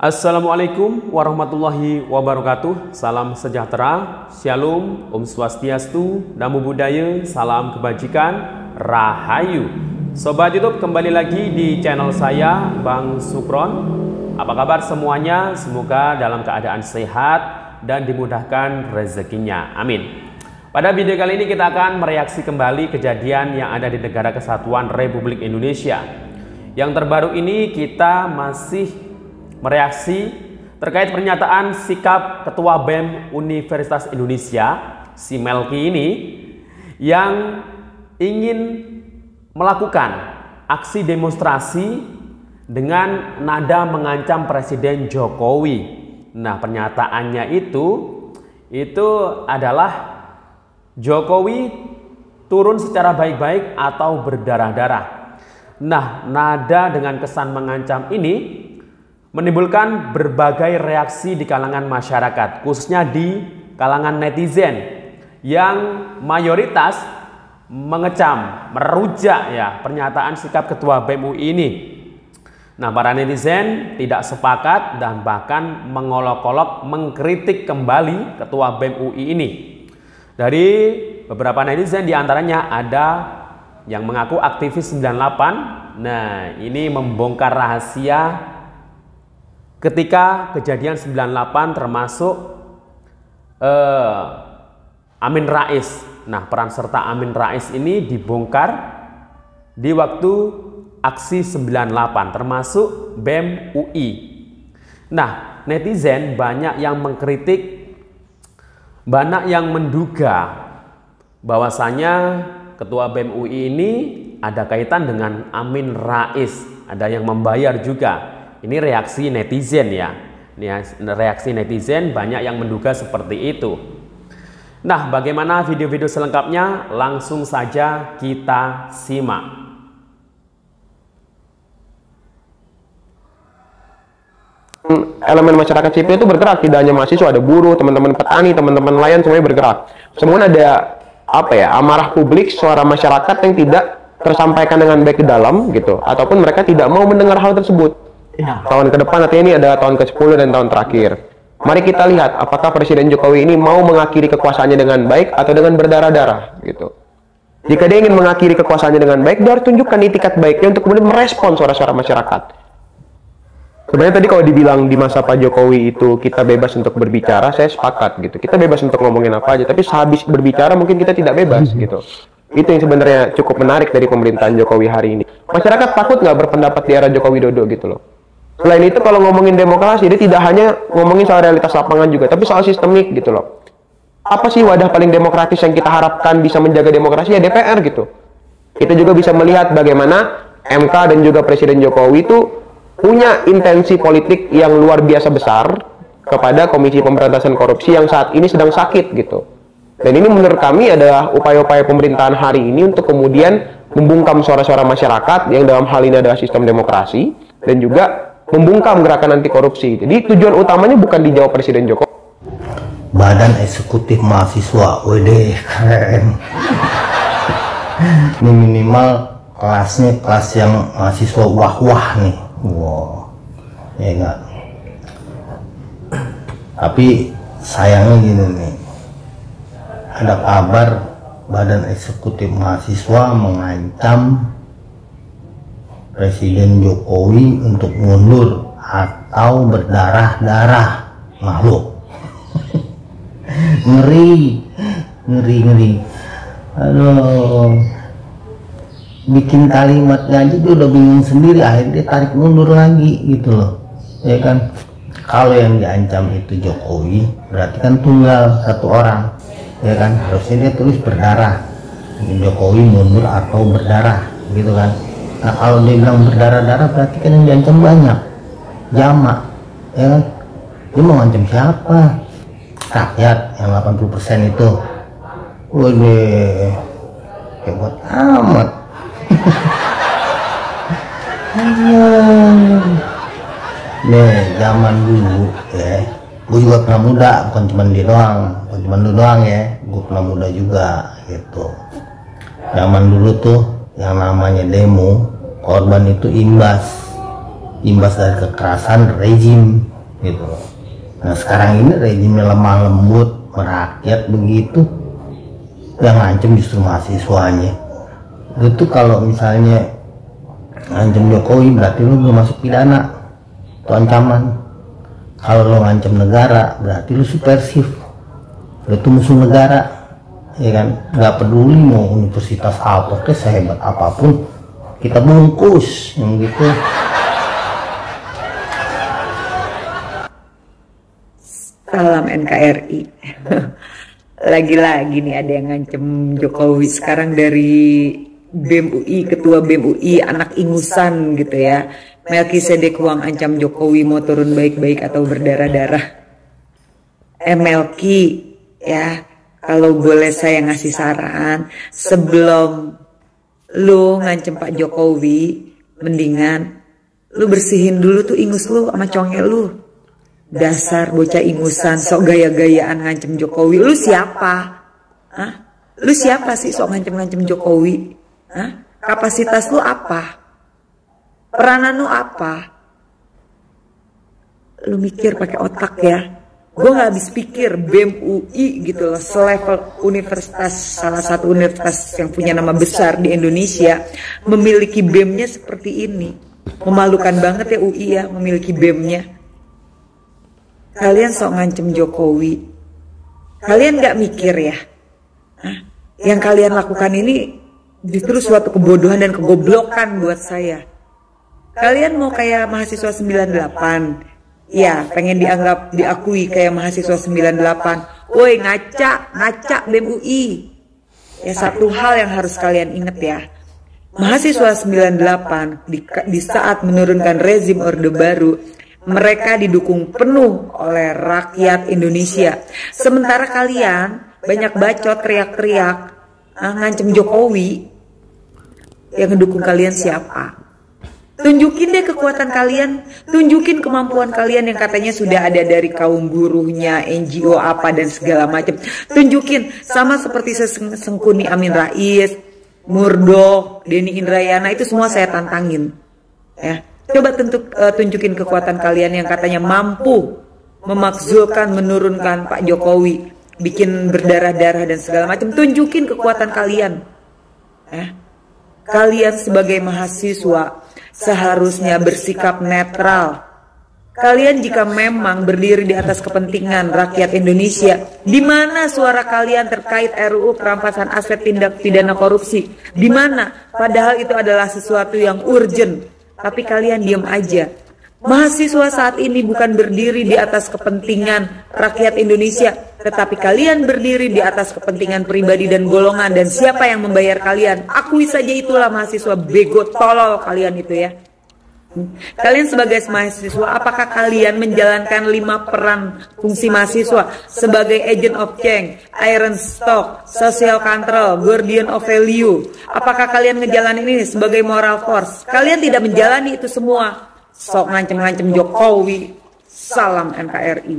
Assalamualaikum warahmatullahi wabarakatuh. Salam sejahtera, shalom, om swastiastu, namo buddhaya, salam kebajikan, rahayu. Sobat YouTube, kembali lagi di channel saya, Bang Sukron. Apa kabar semuanya? Semoga dalam keadaan sehat dan dimudahkan rezekinya. Amin. Pada video kali ini kita akan mereaksi kembali kejadian yang ada di Negara Kesatuan Republik Indonesia. Yang terbaru ini kita masih mereaksi terkait pernyataan sikap Ketua BEM Universitas Indonesia, si Melki ini, yang ingin melakukan aksi demonstrasi dengan nada mengancam Presiden Jokowi. Nah, pernyataannya itu adalah Jokowi turun secara baik-baik atau berdarah-darah. Nah, nada dengan kesan mengancam ini menimbulkan berbagai reaksi di kalangan masyarakat, khususnya di kalangan netizen yang mayoritas mengecam, merujak ya pernyataan sikap Ketua BEM UI ini. Nah, para netizen tidak sepakat dan bahkan mengolok-olok mengkritik kembali Ketua BEM UI ini. Dari beberapa netizen diantaranya ada yang mengaku aktivis 98. Nah, ini membongkar rahasia ketika kejadian 98 termasuk Amin Rais. Nah, peran serta Amin Rais ini dibongkar di waktu aksi 98 termasuk BEM UI. Nah, netizen banyak yang mengkritik, banyak yang menduga bahwasanya Ketua BEM UI ini ada kaitan dengan Amin Rais, ada yang membayar juga. Ini reaksi netizen ya. Ini reaksi netizen banyak yang menduga seperti itu. Nah, bagaimana video-video selengkapnya? Langsung saja kita simak. Elemen masyarakat sipil itu bergerak, tidak hanya mahasiswa, ada buruh, teman-teman petani, teman-teman nelayan, semuanya bergerak. Semua ada amarah publik, suara masyarakat yang tidak tersampaikan dengan baik ke dalam gitu, ataupun mereka tidak mau mendengar hal tersebut. Tahun ke depan, artinya ini ada tahun ke-10 dan tahun terakhir. Mari kita lihat apakah Presiden Jokowi ini mau mengakhiri kekuasaannya dengan baik atau dengan berdarah-darah gitu. Jika dia ingin mengakhiri kekuasaannya dengan baik, dia harus tunjukkan itikat baiknya untuk kemudian merespon suara-suara masyarakat. Sebenarnya tadi kalau dibilang di masa Pak Jokowi itu kita bebas untuk berbicara, saya sepakat gitu. Kita bebas untuk ngomongin apa aja, tapi sehabis berbicara mungkin kita tidak bebas gitu. Itu yang sebenarnya cukup menarik dari pemerintahan Jokowi hari ini. Masyarakat takut nggak berpendapat di era Joko Widodo gitu loh. Selain itu, kalau ngomongin demokrasi, dia tidak hanya ngomongin soal realitas lapangan juga, tapi soal sistemik gitu loh. Apa sih wadah paling demokratis yang kita harapkan bisa menjaga demokrasi? Ya DPR gitu. Kita juga bisa melihat bagaimana MK dan juga Presiden Jokowi itu punya intensi politik yang luar biasa besar kepada Komisi Pemberantasan Korupsi yang saat ini sedang sakit gitu. Dan ini menurut kami adalah upaya-upaya pemerintahan hari ini untuk kemudian membungkam suara-suara masyarakat yang dalam hal ini adalah sistem demokrasi dan juga membungkam gerakan anti korupsi. Jadi tujuan utamanya bukan dijawab Presiden Jokowi. Badan Eksekutif Mahasiswa, WD keren. Ini minimal kelasnya kelas yang mahasiswa wah-wah nih. Wow, ya enggak. Tapi sayangnya gini nih, ada kabar Badan Eksekutif Mahasiswa mengancam Presiden Jokowi untuk mundur atau berdarah-darah. Makhluk. ngeri. Aduh, bikin kalimatnya aja dia udah bingung sendiri, akhirnya dia tarik mundur lagi gitu loh, ya kan. Kalau yang diancam itu Jokowi, berarti kan tunggal satu orang, ya kan. Harusnya dia tulis berdarah, Jokowi mundur atau berdarah gitu kan. Nah, kalau dia bilang berdarah-darah berarti kan yang diancam banyak, jamak, ya kan. Dia mau ngancam siapa? Rakyat yang 80% itu. Waduh, hebat amat. Nih, zaman dulu ya, gue juga pernah muda, bukan cuma dia doang, bukan cuma lu doang ya, gue pernah muda juga gitu. Zaman dulu tuh yang namanya demo, korban itu imbas dari kekerasan rezim gitu loh. Nah sekarang ini rezimnya lemah lembut, merakyat begitu, yang ngancem justru mahasiswanya. Itu kalau misalnya ngancem Jokowi berarti lu belum masuk pidana, itu ancaman. Kalau lu ngancem negara berarti lu subversif, lu itu musuh negara, ya kan? Nggak peduli mau universitas apa, sehebat apapun kita bungkus yang gitu. Salam NKRI. Lagi-lagi nih ada yang ngancem Jokowi sekarang dari BEM UI, ketua BEM UI, anak ingusan gitu ya. Melkisedek Wang ancam Jokowi mau turun baik-baik atau berdarah-darah. Melki ya, kalau boleh saya ngasih saran, sebelum lu ngancem Pak Jokowi, mendingan lu bersihin dulu tuh ingus lu sama congel lu. Dasar bocah ingusan sok gaya-gayaan ngancem Jokowi. Lu siapa? Hah? Lu siapa sih sok ngancem-ngancem Jokowi? Hah? Kapasitas lu apa? Peranan lu apa? Lu mikir pakai otak ya. Gue nggak habis pikir BEM UI gitu loh, selevel universitas, salah satu universitas yang punya nama besar di Indonesia, memiliki BEM-nya seperti ini. Memalukan banget ya UI ya memiliki BEM-nya. Kalian sok ngancem Jokowi. Kalian nggak mikir ya? Hah? Yang kalian lakukan ini justru suatu kebodohan dan kegoblokan buat saya. Kalian mau kayak mahasiswa 98, ya pengen diakui kayak mahasiswa 98. Woi ngaca BEM UI. Ya satu hal yang harus kalian ingat ya. Mahasiswa 98 di saat menurunkan rezim Orde Baru, mereka didukung penuh oleh rakyat Indonesia. Sementara kalian banyak bacot teriak-teriak ngancem Jokowi. Yang mendukung kalian siapa? Tunjukin deh kekuatan kalian, tunjukin kemampuan kalian yang katanya sudah ada dari kaum buruhnya, NGO apa dan segala macam. Tunjukin sama seperti Sengkuni Amin Rais, Murdok, Denny Indrayana, itu semua saya tantangin. Ya, coba tunjukin kekuatan kalian yang katanya mampu memakzulkan, menurunkan Pak Jokowi, bikin berdarah-darah dan segala macam. Tunjukin kekuatan kalian. Ya. Kalian sebagai mahasiswa seharusnya bersikap netral. Kalian jika memang berdiri di atas kepentingan rakyat Indonesia, di mana suara kalian terkait RUU perampasan aset tindak pidana korupsi? Di mana? Padahal itu adalah sesuatu yang urgent, tapi kalian diam aja. Mahasiswa saat ini bukan berdiri di atas kepentingan rakyat Indonesia, tetapi kalian berdiri di atas kepentingan pribadi dan golongan, dan siapa yang membayar kalian? Akui saja itulah mahasiswa bego tolol kalian itu ya. Kalian sebagai mahasiswa, apakah kalian menjalankan 5 peran fungsi mahasiswa sebagai agent of change, iron stock, social control, guardian of value? Apakah kalian ngejalanin ini sebagai moral force? Kalian tidak menjalani itu semua. Sok ngancem-ngancem Jokowi. Salam NKRI.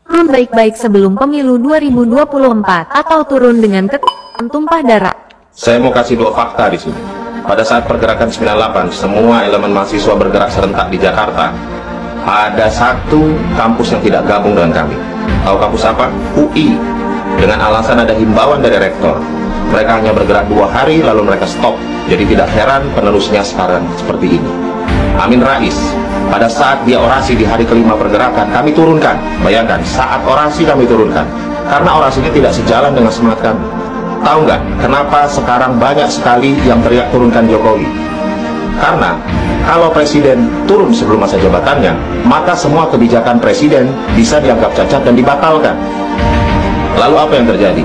Turun baik-baik sebelum pemilu 2024 atau turun dengan tumpah darah. Saya mau kasih 2 fakta di sini. Pada saat pergerakan 98, semua elemen mahasiswa bergerak serentak di Jakarta. Ada satu kampus yang tidak gabung dengan kami. Tahu kampus apa? UI. Dengan alasan ada himbauan dari rektor. Mereka hanya bergerak 2 hari lalu mereka stop. Jadi tidak heran penerusnya sekarang seperti ini. Amin Rais, pada saat dia orasi di hari kelima pergerakan, kami turunkan. Bayangkan, saat orasi kami turunkan. Karena orasinya tidak sejalan dengan semangat kami. Tahu nggak kenapa sekarang banyak sekali yang teriak turunkan Jokowi? Karena kalau presiden turun sebelum masa jabatannya, maka semua kebijakan presiden bisa dianggap cacat dan dibatalkan. Lalu apa yang terjadi?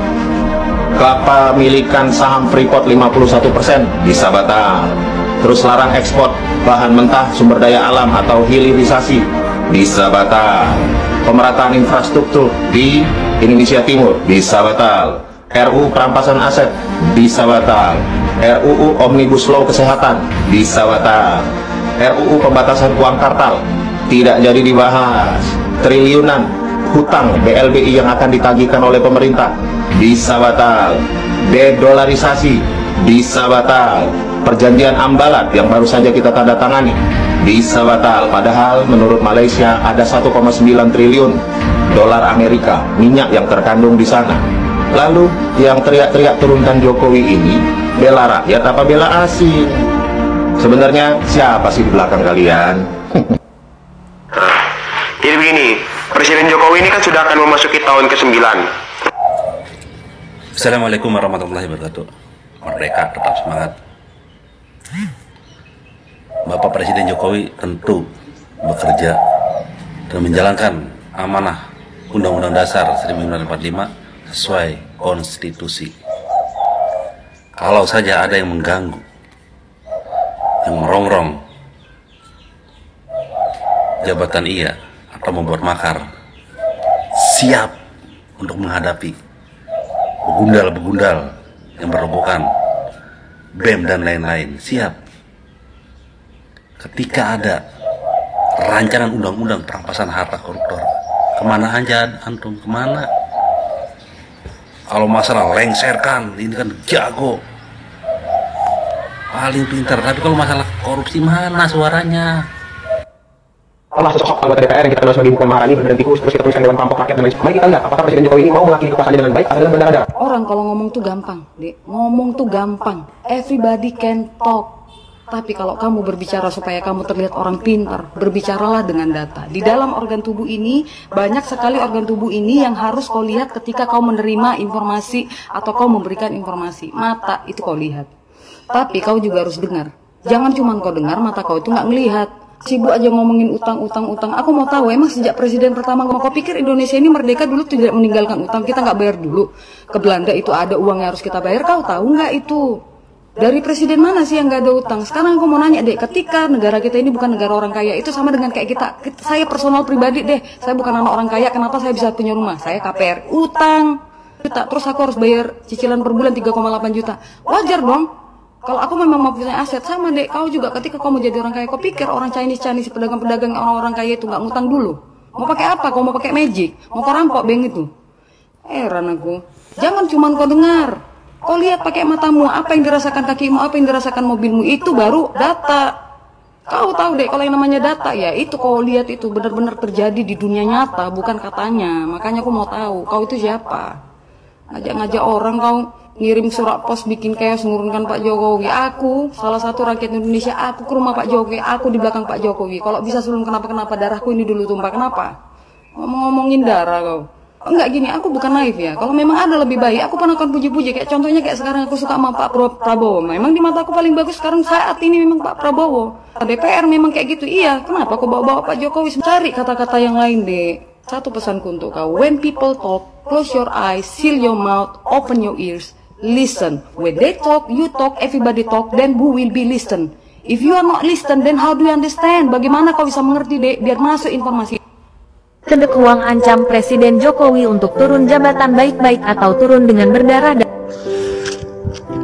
Kepemilikan saham Freeport 51% bisa batal. Terus larang ekspor bahan mentah sumber daya alam atau hilirisasi bisa batal. Pemerataan infrastruktur di Indonesia Timur bisa batal. RUU perampasan aset bisa batal. RUU Omnibus Law Kesehatan bisa batal. RUU pembatasan uang kartal tidak jadi dibahas. Triliunan hutang BLBI yang akan ditagihkan oleh pemerintah bisa batal. Dedolarisasi bisa batal. Perjanjian Ambalat yang baru saja kita tanda tangani bisa batal. Padahal menurut Malaysia ada 1,9 triliun dolar Amerika minyak yang terkandung di sana. Lalu yang teriak-teriak turunkan Jokowi ini bela rakyat apa bela asing? Sebenarnya siapa sih di belakang kalian? Jadi begini, Presiden Jokowi ini kan sudah akan memasuki tahun ke-9. Assalamualaikum warahmatullahi wabarakatuh. Merdeka, tetap semangat. Bapak Presiden Jokowi tentu bekerja dan menjalankan amanah Undang-Undang Dasar 1945 sesuai konstitusi. Kalau saja ada yang mengganggu, yang merongrong jabatan ia atau membuat makar, siap untuk menghadapi begundal-begundal yang berobokan, BEM dan lain-lain, siap. Ketika ada rancangan undang-undang perampasan harta koruptor, kemana aja antum, kemana? Kalau masalah lengserkan, ini kan jago, paling pintar. Tapi kalau masalah korupsi, mana suaranya? Allah sosok anggota DPR yang kita kenal sebagai Puan Maharani berhenti khusus, terus kita tuliskan Dewan Pampak Rakyat dan lain sebagainya. Mari kita lihat apakah Presiden Jokowi ini mau mengakhiri kekuasaannya dengan baik atau dengan benar-benar. Orang kalau ngomong tuh gampang, Dek. Ngomong tuh gampang. Everybody can talk. Tapi kalau kamu berbicara supaya kamu terlihat orang pintar, berbicaralah dengan data. Di dalam organ tubuh ini, banyak sekali organ tubuh ini yang harus kau lihat ketika kau menerima informasi atau kau memberikan informasi. Mata itu kau lihat. Tapi kau juga harus dengar. Jangan cuma kau dengar, mata kau itu nggak ngelihat. Sibuk aja ngomongin utang. Aku mau tahu, emang sejak presiden pertama kau pikir Indonesia ini merdeka dulu tidak meninggalkan utang? Kita nggak bayar dulu ke Belanda, itu ada uang yang harus kita bayar. Kau tahu nggak itu? Dari presiden mana sih yang nggak ada utang? Sekarang aku mau nanya deh, ketika negara kita ini bukan negara orang kaya, itu sama dengan kayak kita. Saya personal pribadi deh, saya bukan anak orang kaya, kenapa saya bisa punya rumah? Saya KPR, utang juta, terus aku harus bayar cicilan per bulan 3,8 juta. Wajar dong. Kalau aku memang mau punya aset, sama deh, kau juga ketika kau mau jadi orang kaya, kau pikir orang Chinese, pedagang-pedagang orang-orang kaya itu nggak ngutang dulu? Mau pakai apa? Kau mau pakai magic? Mau kau rampok bank itu? Heran aku. Jangan cuma kau dengar. Kau lihat pakai matamu, apa yang dirasakan kakimu, apa yang dirasakan mobilmu, itu baru data. Kau tahu deh, kalau yang namanya data ya, itu kau lihat itu benar-benar terjadi di dunia nyata, bukan katanya. Makanya aku mau tahu, kau itu siapa? Ngajak-ngajak orang kau ngirim surat pos bikin chaos ngurunkan Pak Jokowi. Aku salah satu rakyat Indonesia, aku ke rumah Pak Jokowi, aku di belakang Pak Jokowi. Kalau bisa sebelum kenapa-kenapa, darahku ini dulu tumpah. Kenapa? Ngomongin darah kau. Enggak gini, aku bukan naif ya. Kalau memang ada lebih baik, aku pernah akan puji-puji. Kayak contohnya kayak sekarang aku suka sama Pak Prabowo. Memang di mata aku paling bagus sekarang saat ini memang Pak Prabowo. DPR memang kayak gitu. Iya, kenapa aku bawa-bawa Pak Jokowi? Cari kata-kata yang lain deh. Satu pesanku untuk kau, when people talk, close your eyes, seal your mouth, open your ears. Listen. When they talk, you talk, everybody talk, then who will be listen? If you are not listen, then how do you understand? Bagaimana kau bisa mengerti, Dek? Biar masuk informasi. Kedekuang ancam Presiden Jokowi untuk turun jabatan baik-baik atau turun dengan berdarah.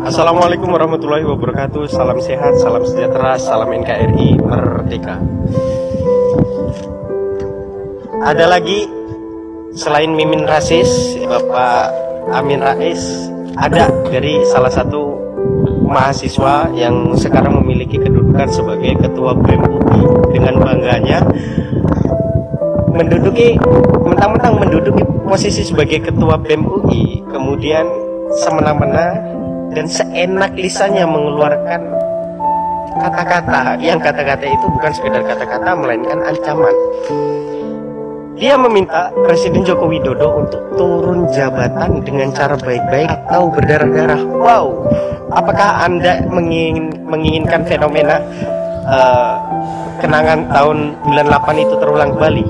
Assalamualaikum warahmatullahi wabarakatuh. Salam sehat, salam sejahtera, salam NKRI Merdeka. Ada lagi selain Mimin Rasis, Bapak Amin Rais, ada dari salah satu mahasiswa yang sekarang memiliki kedudukan sebagai ketua BEM UI dengan bangganya mentang-mentang menduduki posisi sebagai ketua BEM UI, kemudian semena-mena dan seenak lisannya mengeluarkan kata-kata yang kata-kata itu bukan sekedar kata-kata melainkan ancaman. Dia meminta Presiden Joko Widodo untuk turun jabatan dengan cara baik-baik atau berdarah-darah. Wow, apakah Anda menginginkan fenomena kenangan tahun 98 itu terulang kembali?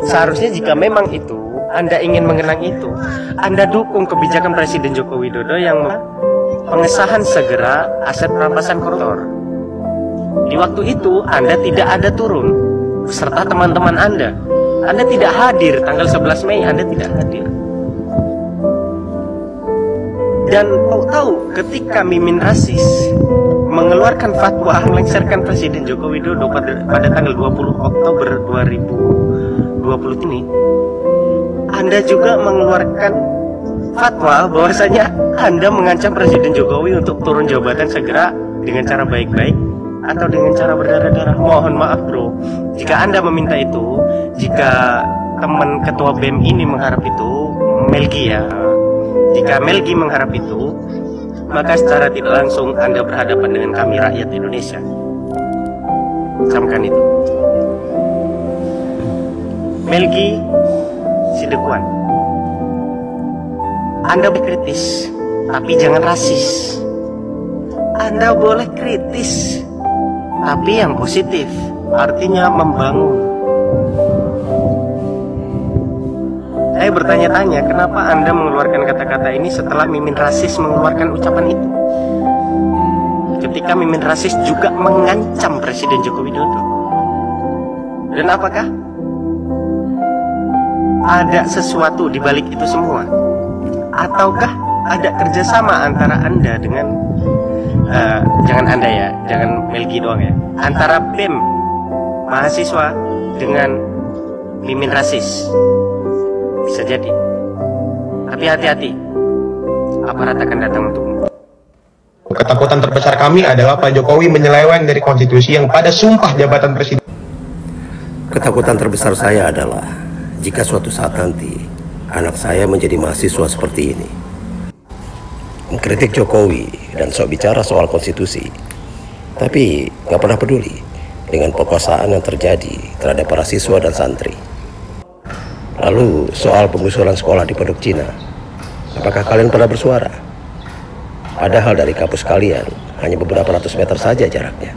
Seharusnya jika memang itu Anda ingin mengenang itu, Anda dukung kebijakan Presiden Joko Widodo yang pengesahan segera aset perampasan koruptor. Di waktu itu Anda tidak ada turun beserta teman-teman Anda. Anda tidak hadir tanggal 11 Mei, Anda tidak hadir. Dan tahu ketika Mimin Rasis mengeluarkan fatwa melengsarkan Presiden Joko Widodo pada tanggal 20 Oktober 2020 ini, Anda juga mengeluarkan fatwa bahwasanya Anda mengancam Presiden Jokowi untuk turun jabatan segera dengan cara baik-baik atau dengan cara berdarah-darah. Mohon maaf bro, jika Anda meminta itu, jika teman ketua BEM ini mengharap itu, Melgi ya, jika Melgi mengharap itu, maka secara tidak langsung Anda berhadapan dengan kami rakyat Indonesia. Camkan itu. Melgi Sidekuan, Anda boleh kritis, tapi jangan rasis. Anda boleh kritis, tapi yang positif, artinya membangun. Saya bertanya-tanya, kenapa Anda mengeluarkan kata-kata ini setelah Mimin Rasis mengeluarkan ucapan itu? Ketika Mimin Rasis juga mengancam Presiden Joko Widodo. Dan apakah ada sesuatu di balik itu semua? Ataukah ada kerjasama antara Anda dengan jangan Anda ya, jangan Melgi doang ya, antara BEM mahasiswa dengan Mimin Rasis? Bisa jadi. Tapi hati-hati, aparat akan datang untukmu. Ketakutan terbesar kami adalah Pak Jokowi menyeleweng dari konstitusi yang pada sumpah jabatan presiden. Ketakutan terbesar saya adalah jika suatu saat nanti anak saya menjadi mahasiswa seperti ini, mengkritik Jokowi dan sok bicara soal konstitusi, tapi nggak pernah peduli dengan perkosaan yang terjadi terhadap para siswa dan santri. Lalu soal penggusuran sekolah di Pondok Cina, apakah kalian pernah bersuara? Padahal dari kampus kalian hanya beberapa ratus meter saja jaraknya.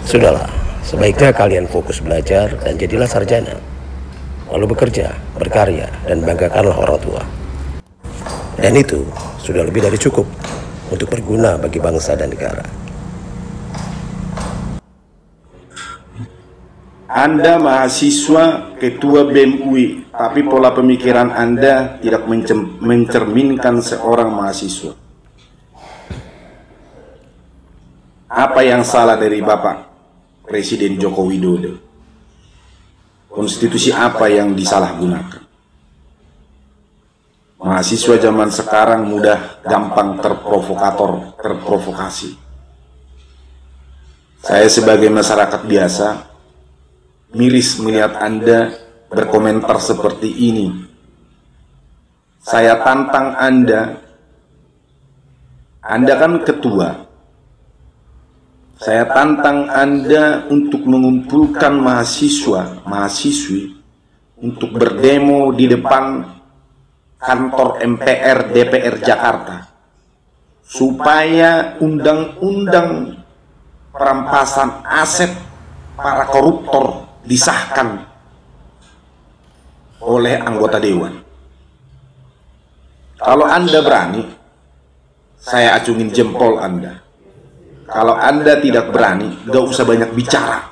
Sudahlah, sebaiknya kalian fokus belajar dan jadilah sarjana. Lalu bekerja, berkarya, dan banggakanlah orang tua. Dan itu sudah lebih dari cukup untuk berguna bagi bangsa dan negara. Anda mahasiswa ketua BEM UI, tapi pola pemikiran Anda tidak mencerminkan seorang mahasiswa. Apa yang salah dari Bapak Presiden Joko Widodo? Konstitusi apa yang disalahgunakan? Mahasiswa zaman sekarang mudah gampang terprovokasi. Saya sebagai masyarakat biasa miris melihat Anda berkomentar seperti ini. Saya tantang Anda kan ketua. Saya tantang Anda untuk mengumpulkan mahasiswi untuk berdemo di depan kantor MPR DPR Jakarta supaya undang-undang perampasan aset para koruptor disahkan oleh anggota dewan. Kalau Anda berani, saya acungin jempol Anda. Kalau Anda tidak berani, gak usah banyak bicara.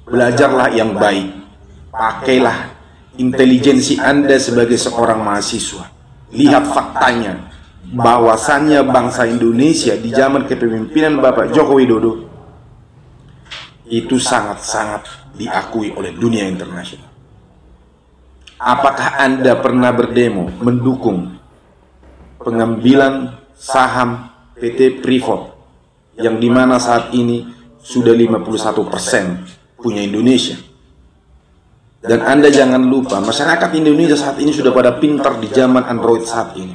Belajarlah yang baik. Pakailah intelijensi Anda sebagai seorang mahasiswa. Lihat faktanya, bahwasannya bangsa Indonesia di zaman kepemimpinan Bapak Joko Widodo itu sangat-sangat diakui oleh dunia internasional. Apakah Anda pernah berdemo mendukung pengambilan saham PT Freeport yang dimana saat ini sudah 51% punya Indonesia? Dan Anda jangan lupa, masyarakat Indonesia saat ini sudah pada pintar di zaman Android saat ini.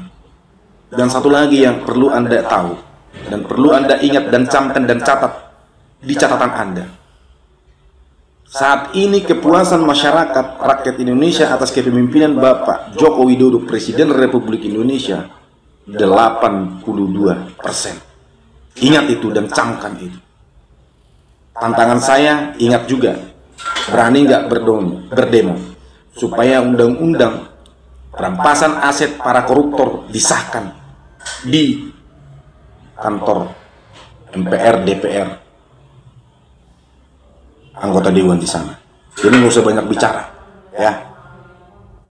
Dan satu lagi yang perlu Anda tahu dan perlu Anda ingat dan camkan dan catat di catatan Anda. Saat ini kepuasan masyarakat rakyat Indonesia atas kepemimpinan Bapak Joko Widodo Presiden Republik Indonesia 82%. Ingat itu dan camkan itu. Tantangan saya, ingat juga, berani nggak berdemo supaya undang-undang perampasan aset para koruptor disahkan di kantor MPR DPR anggota dewan di sana. Jadi nggak usah banyak bicara, ya.